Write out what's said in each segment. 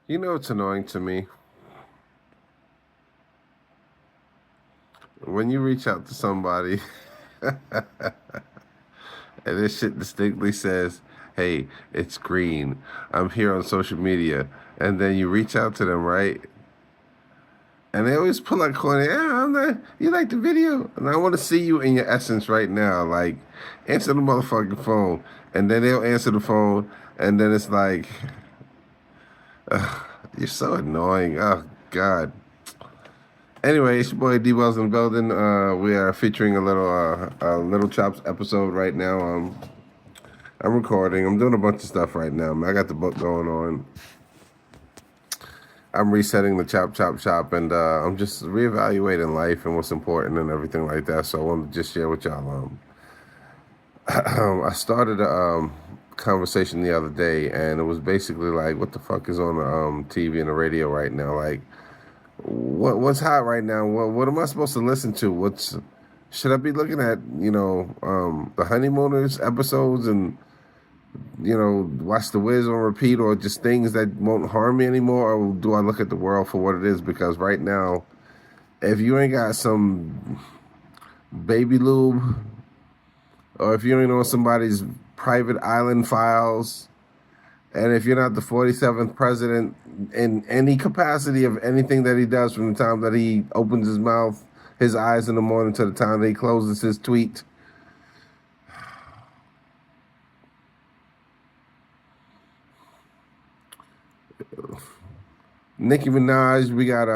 You know it's annoying to me when you reach out to somebody and this shit distinctly says, "Hey, it's green. I'm here on social media," and then you reach out to them, right? And they always pull out corny. Yeah, I'm not. You like the video, and I want to see you in your essence right now. Like, answer the motherfucking phone, and then they'll answer the phone, and then it's like, you're so annoying. Oh God. Anyway, it's your boy D Wells in the building. We are featuring a little chops episode right now. I'm recording. I'm doing a bunch of stuff right now. Man, I got the book going on. I'm resetting the chop shop, and I'm just reevaluating life and what's important and everything like that. So I wanted to just share with y'all. I started a conversation the other day, and it was basically like, what the fuck is on the TV and the radio right now? Like, what's hot right now? What am I supposed to listen to? What's should I be looking at? The honeymooners episodes and watch the Wiz on repeat, or just things that won't harm me anymore, or do I look at the world for what it is? Because right now, if you ain't got some baby lube, or if you ain't on somebody's private island files, and if you're not the 47th president in any capacity of anything that he does, from the time that he opens his mouth, his eyes in the morning, to the time that he closes his tweet. Nicki Minaj, we got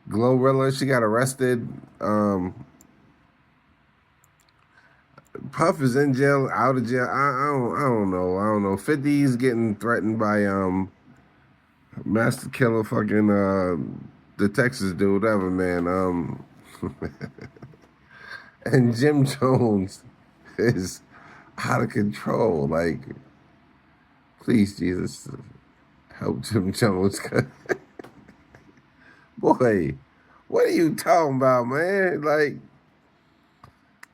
Glorilla, she got arrested. Puff is in jail, out of jail. I don't know. I don't know. 50's getting threatened by Master Killer, fucking the Texas dude, whatever, man. And Jim Jones is out of control. Like, please, Jesus, help Jim Jones. Boy, what are you talking about, man? Like,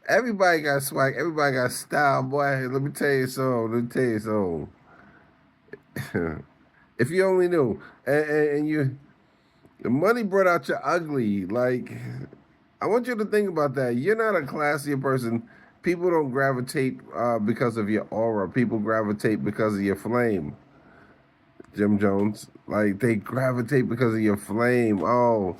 everybody got swag, everybody got style, boy. Let me tell you something. Let me tell you something. If you only knew, and you, the money brought out your ugly. Like, I want you to think about that. You're not a classier person. People don't gravitate because of your aura. People gravitate because of your flame. Jim Jones, like, they gravitate because of your flame. Oh,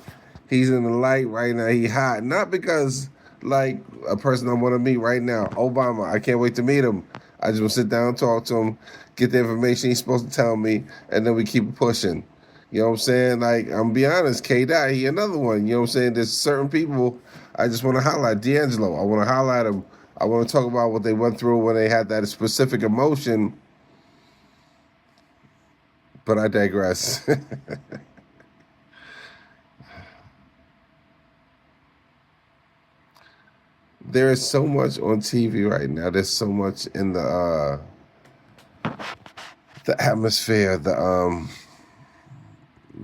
he's in the light right now. He hot, not because like a person I want to meet right now, Obama. I can't wait to meet him. I just want to sit down, talk to him, get the information he's supposed to tell me, and then we keep pushing. You know what I'm saying? Like, I'm gonna be honest, K Dot, he another one. You know what I'm saying? There's certain people I just want to highlight. D'Angelo, I want to highlight him. I want to talk about what they went through when they had that specific emotion. But I digress. There is so much on TV right now. There's so much in the atmosphere. The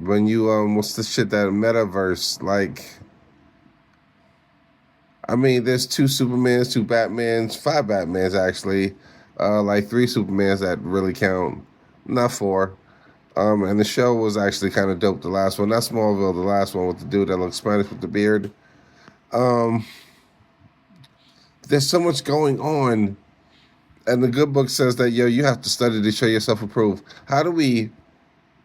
when you what's the shit, that metaverse? Like, I mean, there's two Supermans, two Batmans, five Batmans actually, like three Supermans that really count, not four. And the show was actually kind of dope. The last one, not Smallville, the last one with the dude that looks Spanish with the beard. Um, there's so much going on, and the good book says that, yo, you have to study to show yourself approved. How do we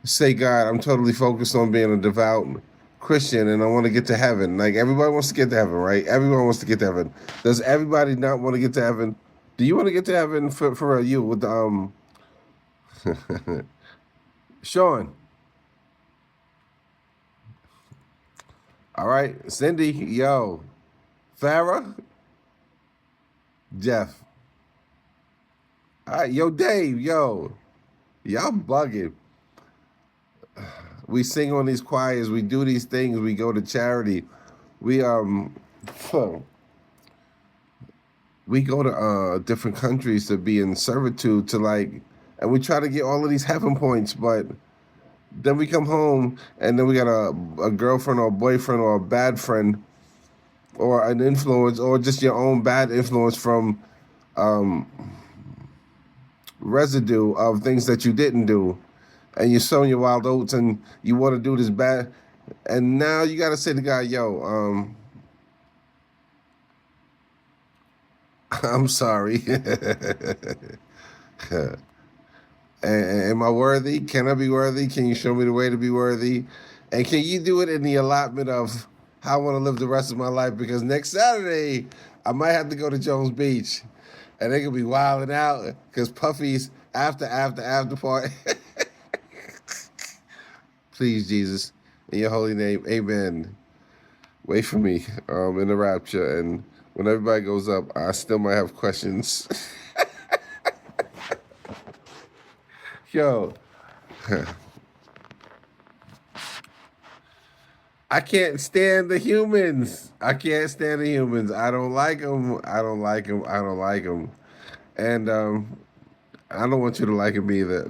say, God, I'm totally focused on being a devout Christian and I want to get to heaven? Like, everybody wants to get to heaven, right? Everyone wants to get to heaven. Does everybody not want to get to heaven? Do you want to get to heaven for you with Sean? All right, Cindy, yo, Farah, Jeff. All right, yo, Dave, yo, y'all bugging. We sing on these choirs, we do these things, we go to charity, we we go to different countries to be in servitude to, like, and we try to get all of these heaven points, but then we come home and then we got a girlfriend or a boyfriend or a bad friend or an influence, or just your own bad influence from um, residue of things that you didn't do. and you're sowing your wild oats, and you want to do this bad, and now you got to say to the guy, yo, I'm sorry. Am I worthy? Can I be worthy? Can you show me the way to be worthy? And can you do it in the allotment of how I want to live the rest of my life? Because next Saturday, I might have to go to Jones Beach, and they could be wilding out because Puffy's after party. Please, Jesus, in your holy name, amen. Wait for me in the rapture. And when everybody goes up, I still might have questions. Yo, I can't stand the humans. I can't stand the humans. I don't like them. I don't like them. I don't like them. And I don't want you to like them either.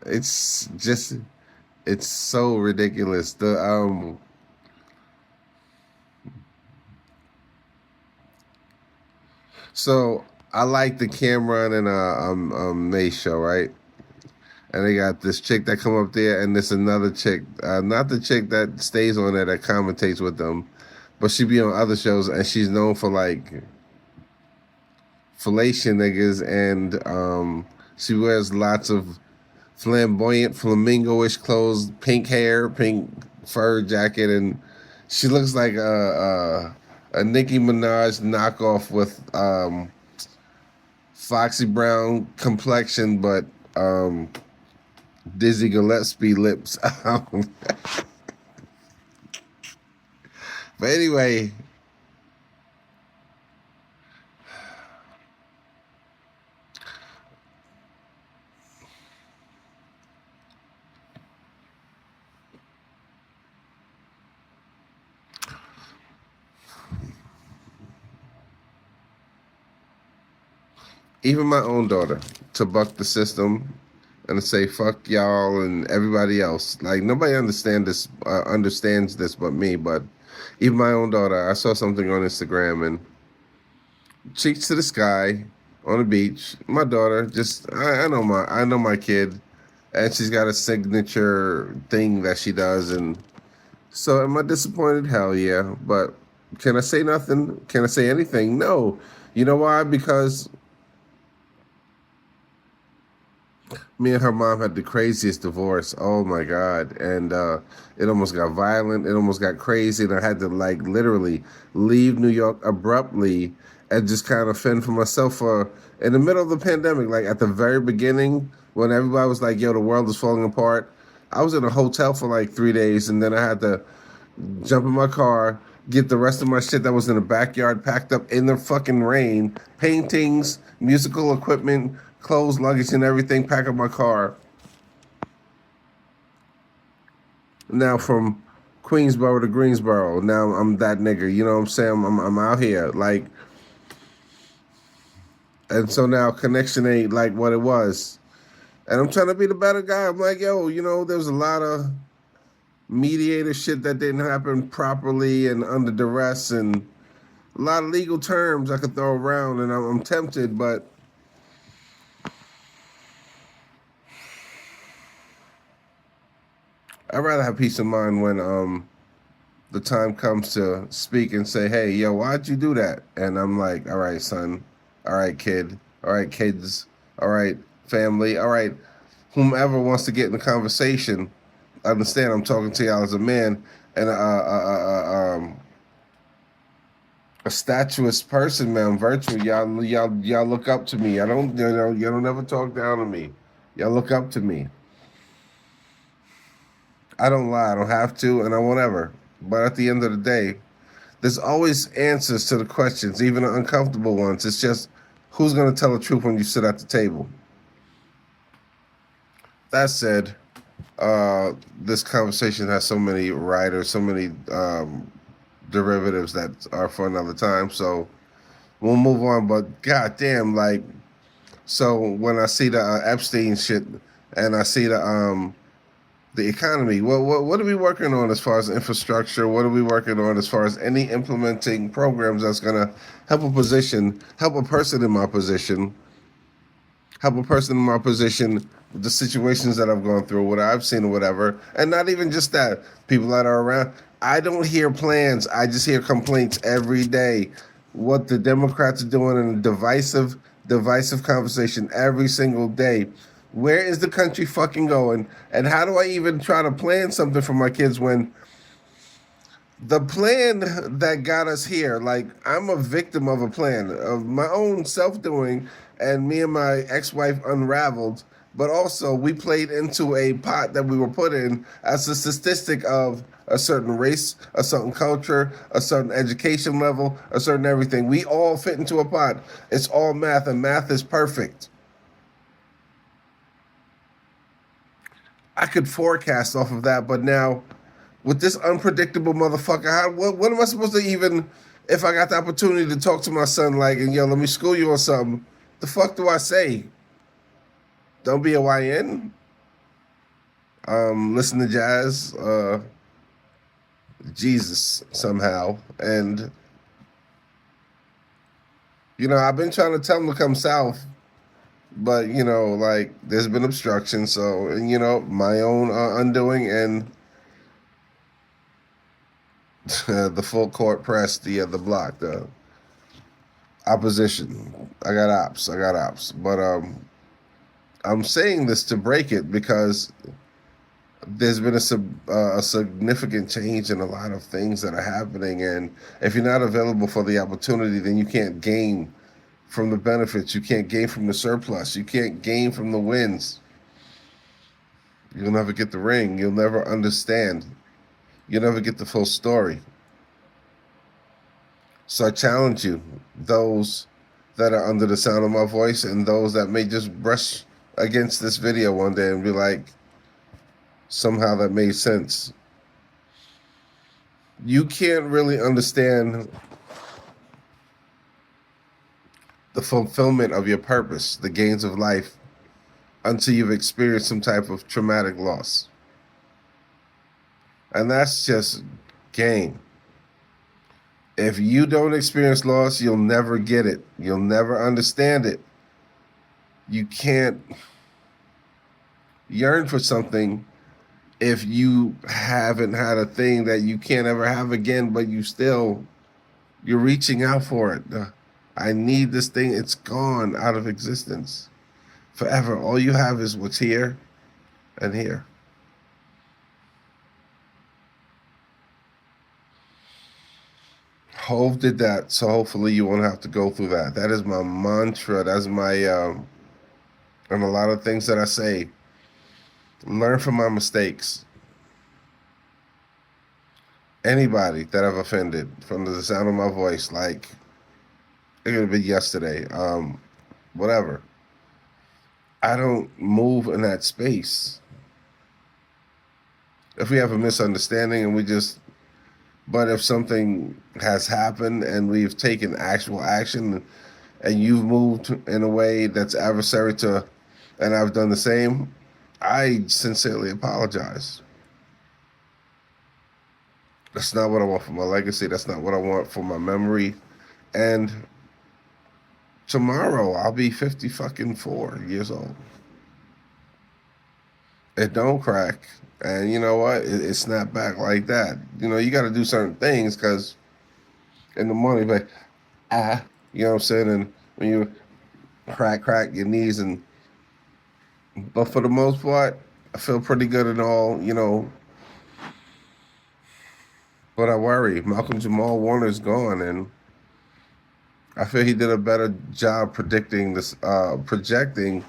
It's just, it's so ridiculous. So I like the Cameron and May show, right? And they got this chick that come up there, and this another chick, not the chick that stays on there that commentates with them, but she be on other shows, and she's known for like fellation niggas, and she wears lots of flamboyant flamingo-ish clothes, pink hair, pink fur jacket, and she looks like a Nicki Minaj knockoff with Foxy Brown complexion, but Dizzy Gillespie lips. But anyway, even my own daughter, to buck the system and to say fuck y'all and everybody else. Like nobody understands this but me. But even my own daughter, I saw something on Instagram and cheeks to the sky on the beach. My daughter, just I know my kid, and she's got a signature thing that she does. And so am I disappointed? Hell yeah. But can I say nothing? Can I say anything? No. You know why? Because me and her mom had the craziest divorce. Oh my God. And it almost got violent. It almost got crazy. And I had to like literally leave New York abruptly and just kind of fend for myself for in the middle of the pandemic, like at the very beginning when everybody was like, yo, the world is falling apart. I was in a hotel for like 3 days, and then I had to jump in my car, get the rest of my shit that was in the backyard packed up in the fucking rain, paintings, musical equipment, clothes, luggage, and everything, pack up my car. Now from Queensboro to Greensboro, now I'm that nigga. You know what I'm saying? I'm out here. Like, and so now connection ain't like what it was. And I'm trying to be the better guy. I'm like, yo, there's a lot of mediator shit that didn't happen properly and under duress, and a lot of legal terms I could throw around, and I'm tempted, but I'd rather have peace of mind when the time comes to speak and say, hey, yo, why'd you do that? And I'm like, all right, son, all right, kid, all right, kids, all right, family, all right, whomever wants to get in the conversation. Understand I'm talking to y'all as a man and a statuous person, man. Virtual, y'all look up to me. Y'all don't ever talk down to me. Y'all look up to me. I don't lie. I don't have to, and I won't ever. But at the end of the day, there's always answers to the questions, even the uncomfortable ones. It's just who's going to tell the truth when you sit at the table. That said, this conversation has so many riders, so many derivatives that are for another time. So we'll move on. But goddamn, like, so when I see the Epstein shit and I see the economy, what are we working on as far as infrastructure? What are we working on as far as any implementing programs that's gonna help a person in my position help a person in my position with the situations that I've gone through, what I've seen, or whatever. And not even just that, people that are around. I don't hear plans. I just hear complaints every day. What the Democrats are doing in a divisive conversation every single day. Where is the country fucking going? And how do I even try to plan something for my kids when the plan that got us here, like I'm a victim of a plan of my own self doing, and me and my ex-wife unraveled, but also we played into a pot that we were put in as a statistic of a certain race, a certain culture, a certain education level, a certain everything. We all fit into a pot. It's all math, and math is perfect. I could forecast off of that, but now with this unpredictable motherfucker, what am I supposed to even, if I got the opportunity to talk to my son, like, and yo, let me school you on something, the fuck do I say? Don't be a YN? Listen to jazz? Jesus, somehow. And, I've been trying to tell him to come south, but, like, there's been obstruction, so, and, my own undoing, and the full court press, the block, the opposition. I got ops. But I'm saying this to break it because there's been a significant change in a lot of things that are happening, and if you're not available for the opportunity, then you can't gain from the benefits. You can't gain from the surplus. You can't gain from the wins. You'll never get the ring. You'll never understand. You'll never get the full story. So I challenge you, those that are under the sound of my voice and those that may just brush against this video one day and be like, somehow that made sense. You can't really understand the fulfillment of your purpose, the gains of life, until you've experienced some type of traumatic loss. And that's just gain. If you don't experience loss, you'll never get it. You'll never understand it. You can't yearn for something if you haven't had a thing that you can't ever have again, but you're reaching out for it. I need this thing. It's gone out of existence forever. All you have is what's here and here. Hove did that, so hopefully you won't have to go through that. That is my mantra. That's my, and a lot of things that I say. Learn from my mistakes. Anybody that I've offended from the sound of my voice, like, it could have been yesterday, whatever. I don't move in that space. If we have a misunderstanding but if something has happened and we've taken actual action and you've moved in a way that's adversary to, and I've done the same, I sincerely apologize. That's not what I want for my legacy. That's not what I want for my memory. And tomorrow I'll be 50 fucking 4 years old. It don't crack. And you know what? It snapped back like that. You got to do certain things because in the morning, like, you know what I'm saying? And when you crack your knees, but for the most part, I feel pretty good and all, but I worry. Malcolm Jamal Warner's gone, and I feel he did a better job predicting this, projecting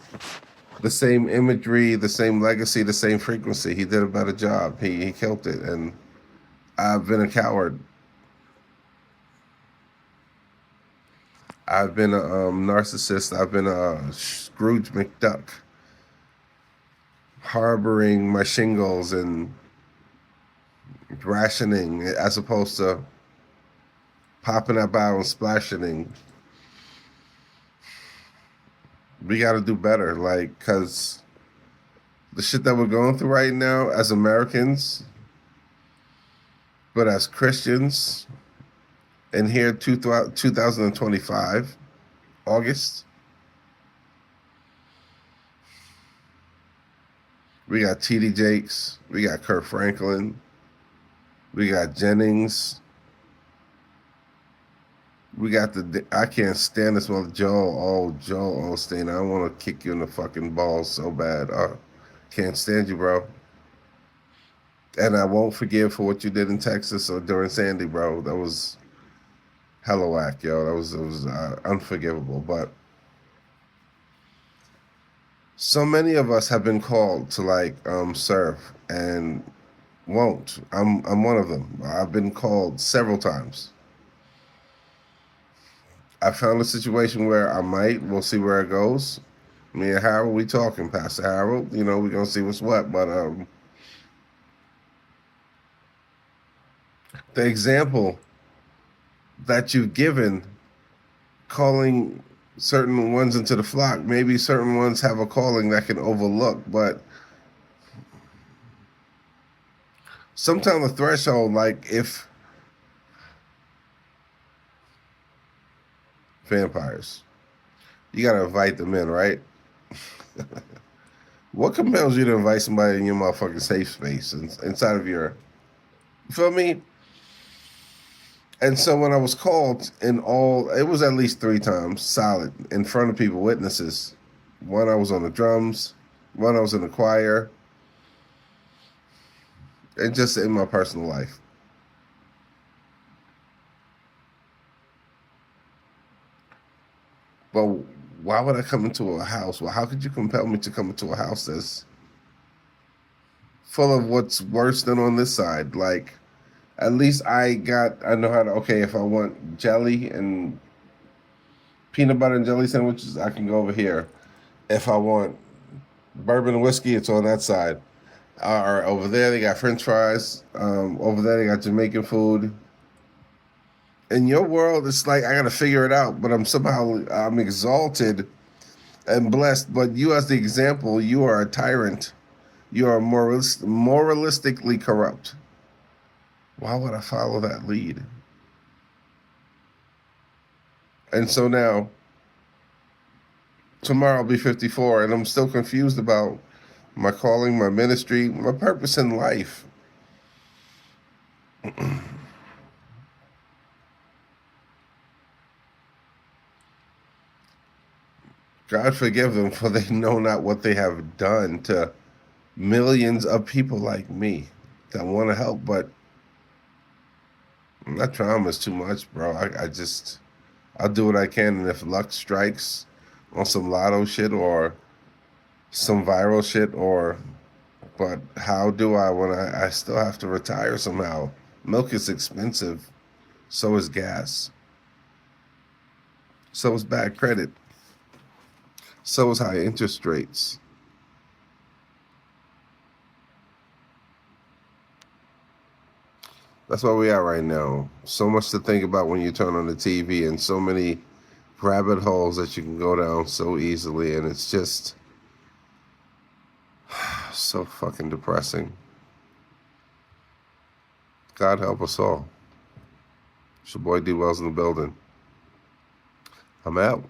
the same imagery, the same legacy, the same frequency. He did a better job. He killed it, and I've been a coward. I've been a narcissist. I've been a Scrooge McDuck, harboring my shingles and rationing as opposed to popping up out and splashing. We got to do better, like, because the shit that we're going through right now as Americans, but as Christians, in here 2025, August, We got T.D. Jakes. We got Kurt Franklin. We got Jennings. We got I can't stand this one, Joel Osteen. I want to kick you in the fucking balls so bad. Can't stand you, bro. And I won't forgive for what you did in Texas or during Sandy, bro. That was hella whack, yo. It was unforgivable. But so many of us have been called to serve and won't. I'm one of them. I've been called several times. I found a situation where I might. We'll see where it goes. Me and Harold, we talking, Pastor Harold. You know, we're gonna see what's what. But the example that you've given, calling certain ones into the flock, maybe certain ones have a calling that can overlook, but sometimes the threshold, like if vampires, you gotta invite them in, right? What compels you to invite somebody in your motherfucking safe space inside of your, you feel me? And so when I was called it was at least 3 times solid in front of people, witnesses. One, I was on the drums. One, I was in the choir. And just in my personal life. But why would I come into a house? Well, how could you compel me to come into a house that's full of what's worse than on this side? Like, at least I know how to, okay, if I want jelly and peanut butter and jelly sandwiches, I can go over here. If I want bourbon and whiskey, it's on that side. Or over there, they got French fries. Over there, they got Jamaican food. In your world, it's like I got to figure it out, but I'm exalted and blessed. But you, as the example, you are a tyrant. You are moralistically corrupt. Why would I follow that lead? And so now, tomorrow I'll be 54, and I'm still confused about my calling, my ministry, my purpose in life. God forgive them, for they know not what they have done to millions of people like me that want to help, but that trauma is too much, bro. I'll do what I can, and if luck strikes on some lotto shit or some viral shit, but how do I when I still have to retire somehow? Milk is expensive, so is gas, so is bad credit, so is high interest rates. That's where we are right now. So much to think about when you turn on the TV, and so many rabbit holes that you can go down so easily, and it's just so fucking depressing. God help us all. It's your boy D Wells in the building. I'm out.